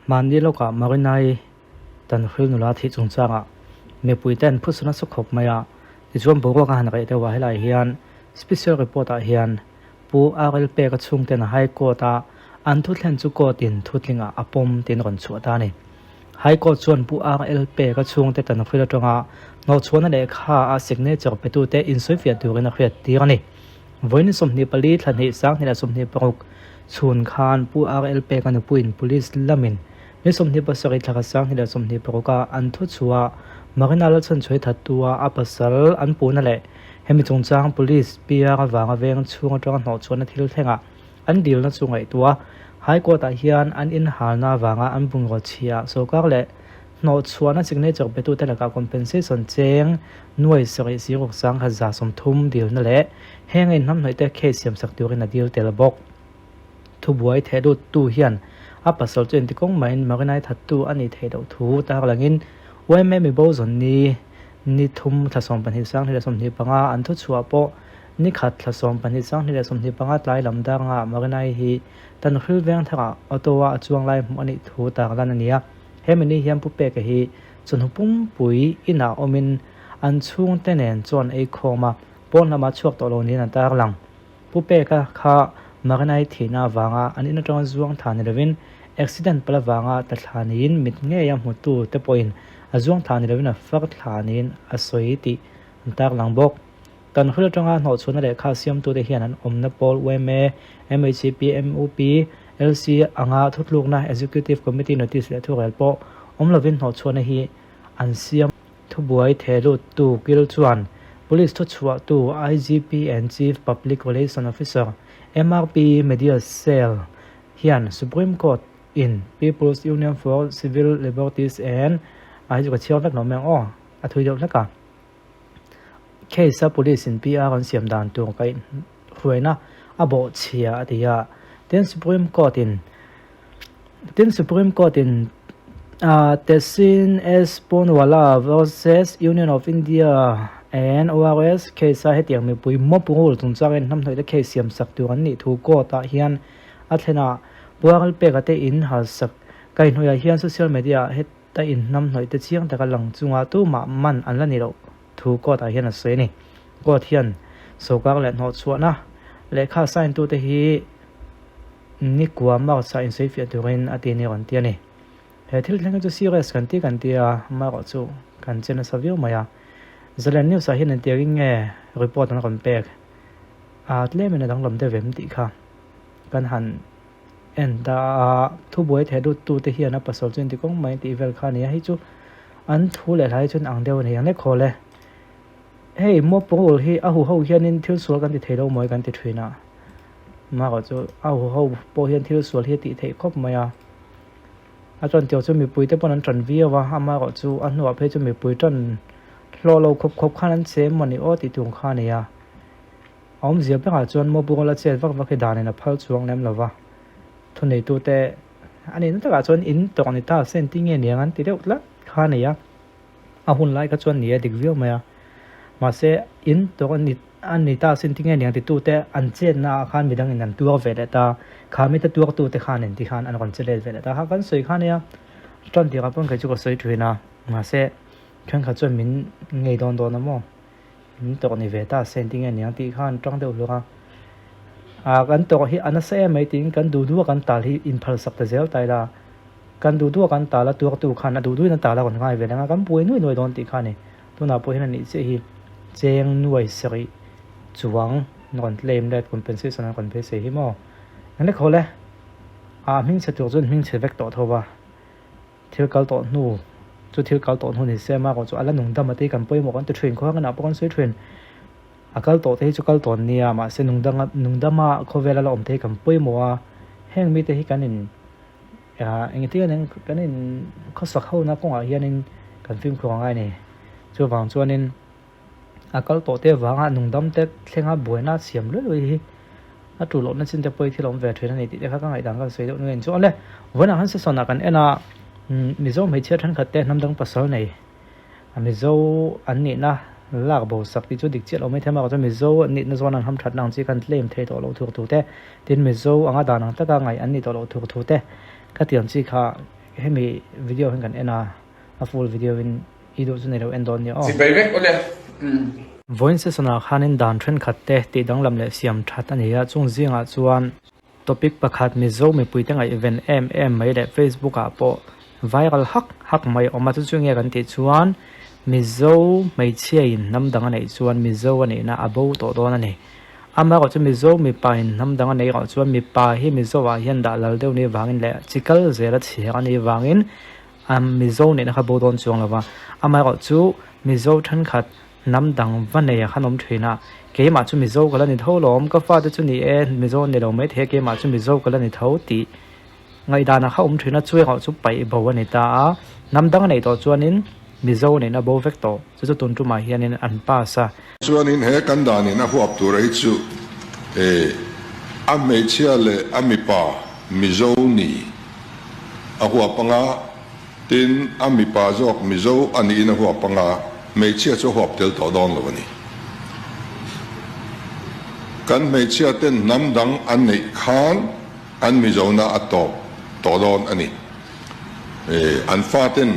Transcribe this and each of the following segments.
มันนี่เราก็มาเรียนในตันฟิลนุลาที่จงจ้างอ่ะมีปุยเต้นผู้สนับสนุนมาอ่ะที่ชวนบอกว่าการอะไรแต่ว่าให้เราเฮียน special report เฮียนผู้อาร์เอลเปก็ช่วงเต้นให้โกตาอันทุเรศจุกตินทุลิงอ่ะอปมตินก่อนชัวตานี่ให้โกชวนผู้อาร์เอลเปก็ช่วงเต้นตันฟิลตรงอ่ะนอชวนนั่นเองข้าอาศัยเนี่ยจะไปดูเต้อินสุฟิอาดูกันนะเพื่อตีกันนี่วันนี้สมนิปลีทันเหตุสังนี่แหละสมนิปรุกชวนคานผู้อาร์เอลเปกันผู้อิน police ละมินนี่สมนิปสกิทลักษณะนี่แหละสมนิปรุกอันทุชัวมากันนั่นฉันช่วยทัดตัวอัปสรอันปูนั่นแหละให้มีจงจ้าง police ปียกวางเวงช่วงตรงหนอชวนนั่นที่เราแทงอ่ะอันเดียวนั่นช่วงไอตัวให้กดเฮียนอันอินหาหน้าวางอันบุญกอเชียโซกักเลยหนอชวนนั่นสิ่งนี้จะไปตัวแต่ละการ compensation เจงหน่วยสกิสิกสังหัดสมทุมเดียวนั่นแหละให้เงินน้ำหน่อยแต่เคสเสียมสักตัวกันเดียวแต่ละบอกทุบไว้เทดูตู้เฮียนอัปสรจนที่กงไม่มากันในทัดตู้อันนี้เทดูทูตากหลังอินไว้แม่มีบ่ส่วนนี้นี่ทุ่มทัศนปัญหาสังที่เราสมนิปังอันทุชัวโปนี่ขัดทัศนปัญหาสังที่เราสมนิปังหลายลำดังมากันในฮีตันคริลเวงทักอัตว่าจวงไล่มันนี่ทูตากหลังนี้ให้มันนี่เฮียนผู้เปกฮีจนปุ่มปุ๋ยอินาอมินอันช่วงเตนเนนจวนไอโคมาปนมาช่วงตัวนี้นั่นตากหลังผู้เปกข้ามากันในที่นาวางอันนี้นั่นจวงฐานเรวินaccident ปลาวางตัดฐานินมิดเงียมหัวตู้เตปอยน์จวงฐานเรวินฟักฐานินอสวยตินั่นตากหลังบอกตอนขึ้นจังหวะหนอชนนั่นแหละข้าเสียมตัวเดียนั้นอมนับปอลเวเม MHCP MOP LC อ่างทุกลูกนะ Executive Committee Notice และทุกอย่างปออมลวินหนอชนฮีอันเสียมทุบวยเทลุตู้กิลจวน Police ทุกชัวตู้ IGP and Chief Public Relations Officer MRP Media Cell เฮียน Supreme Court in People's Union for Civil Liberties and จุกเชี่ยวนักหนอแมงถุยเดียวนักเคส Police in PR กันเสียมด่านตัวกันรวยนะบ่เชียเดียden Supreme Court in Tessin S Ponwala versus Union of India and ORS case ha hetiang mi pui mo pungul tungchagen namthoi da case siam sak tu an ni thu ko ta hian athena buagal pe ka te in hal sak kai hnoya hian social media het ta in namthoi te chiang ta ka lang chunga tu ma man an la ni ro thu ko ta hian a se ni ko thian sokak le no chuana lekha sign tu te hi ni kwa ma sa in safe tu rin atini ron tia ni he thil thlang chu serious kan ti kan tia ma ro chu kan chen sa view maya Zealand News sa hin tia ring report an kon pek tle me na dang lom de vem ti kha kan han en da thu boi the du tu te hian a pasol chen ti kong mai ti vel kha ni hi chu an thu le lai chun ang deu ni ang le khole hey mo pol hi a hu ho hian in thil sual kan ti thelo moi kan ti thina ma ga chu a hu ho po hian thil sual hi ti thei khop maya a chon tio chu mi pui te pon an tran vi wa ama ga chu an no phe chu mi pui ton lo khop khan an se mani o ti tung kha ne ya om zia pe ga chon mo pol la che vak vak he dan na phal chuang lem lawa thun nei tu te ani na ta ga chon in to ni ta sen ti nge ni an ti deuh la kha ne ya a hun lai ka chon ni dik vi maya ma se in to an ni ta sin tinge niang ti tu te an chen na khan midang in an tu ve le ta kha mi ta tu te khan en ti khan an kon chele ve le ta ha kan soi khan ya ton ti ga pon ka chu ko soi thuina ma se khan kha chon min ngei don na mo in to ni ve ta sen tinge niang ti khan tong de lu ga kan to hi an se mai tin kan du kan tal hi in phal sak ta zel tai la kan du kan ta la tu khan na du na ta la kon ngai ve na kan pui noi don ti khan ni tu na po hin ni che hi cheng nuai sari chuang non claim that compensation an kon phe se hi mo nang le khole ming se tu chun ming che vek to thowa thil kal to nu chu thil kal to nu ni se ma ko chu ala nung dam ate kan poi mo kan tu train kho kan apon soi train akal to te chu kal to nia ma se nung dama khovela la om te kan poi mo a heng mi te hi kan in eng ti kan in khosak ho na ko a hian in kan film ko ngai ni chu wang chuanin akal to te wanga nungdam te thlenga boina siam lo hi atu lo na chin te poi thilom ve thwen ani ti te kha ka ngai dang ka sei do nen chu ale wana han se sona kan ena mizo mai che than khat te namdang pasal nei mizo an ni na lak bo sak ti chu dik che lo mai thema ka mizo ni na zon an ham that nang chi kan claim the to lo thur tu te tin mizo anga danang ta ka ngai an ni to lo thur tu te ka tiam chi kha ให้มีวิดีโอกันเอ็นะa full video in ido chu nei lo en don ni si bai vek ole voice sana khanin dan thren khatte ti danglam le siam that ania chung zinga chuan topic pakhat mi zo mi puitanga event mai le facebook a po viral hak mai oma chu chunge kan ti chuan mi zo mai chia in namdang nei chuan mi zo ani na abo to don ani ama ko chu mi zo mi pain namdang nei ko chuan mi pa hi mi zo wa hian da lal deu ni wangin le chikal zera chhe ani wangin mi zo ne na kha bodon chuang lawa ama ko chu mi zo than khat namdang vanei khanom thina ke ma chu mi zo kala ni tholom ka fa te chu ni e mi zo ne lo mai the ke ma chu mi zo kala ni tho ti ngai da na kha thina chui ko chu pai bo ani ta namdang nei to chuanin mi zo ne na bo vector chu tun tu ma hianin an pa sa chuanin he kan da ni na huap tu rei chu a me chia le a mi pa mi zo ni a huap panga tin a mi pa jok mi zo ani na huap panga me chia chu huap tel to don lo ni kan me chia ten namdang an nei khan an mi zo na atop to don ani an fa ten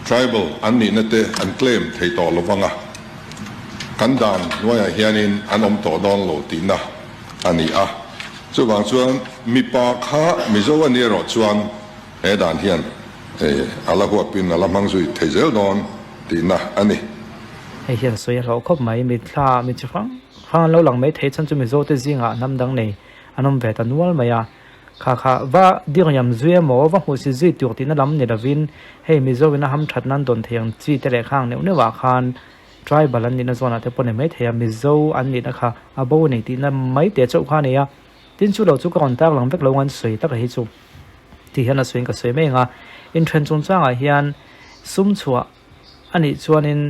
tribal an ni na te an claim thei to lo wanga kan dan noya hianin anom to don lo ti na ani a chu wang chuan mi pa kha mi zo ani ro chuan he dan hian ala huap pin ala mangzui thei zel don ti na ani he hian soi ro khop mai mi thla mi chang khang lo lang mai thei chan chu mi zo te zinga namdang nei anom ve ta nual maya kha wa diriam zue mo wa hu si zi tu ti na lam ne lavin he mi zo na ham that nan don theng chi te le khang ne wa khan tribal an ni na zona te pone mai thea mi zo an ni na kha abo nei ti na mai te chau kha ne ya tin chu lo chu kon tak lang vek lo an soi tak hi chu ti hian a swing ka soi me nga in thren chung changa hian sum chua ani chuanin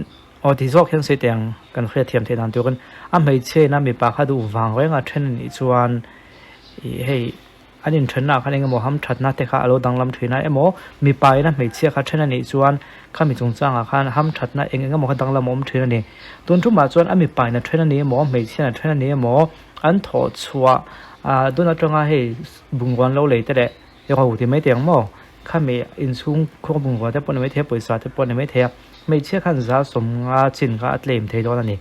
oti zok hian se teng kan khre thiam the dan tu kan a mai che na mi pa kha du wang wenga thren ni chuan hei anin thenna khaning mo ham thatna te kha alo danglam thina emo mi pai na mei chia kha thena ni chuan khami chungchanga khan ham thatna enga mo kha danglam om thina ni tun thu ma chuan ami pai na thena ni mo mei chia na thena ni mo an tho chua dona tanga he bungwan lo le te de e ko ti mai teng mo khami in chung kho bungwa te pon mai the poisa te pon mai the mei chia khan za som nga chin kha atlem thei don ani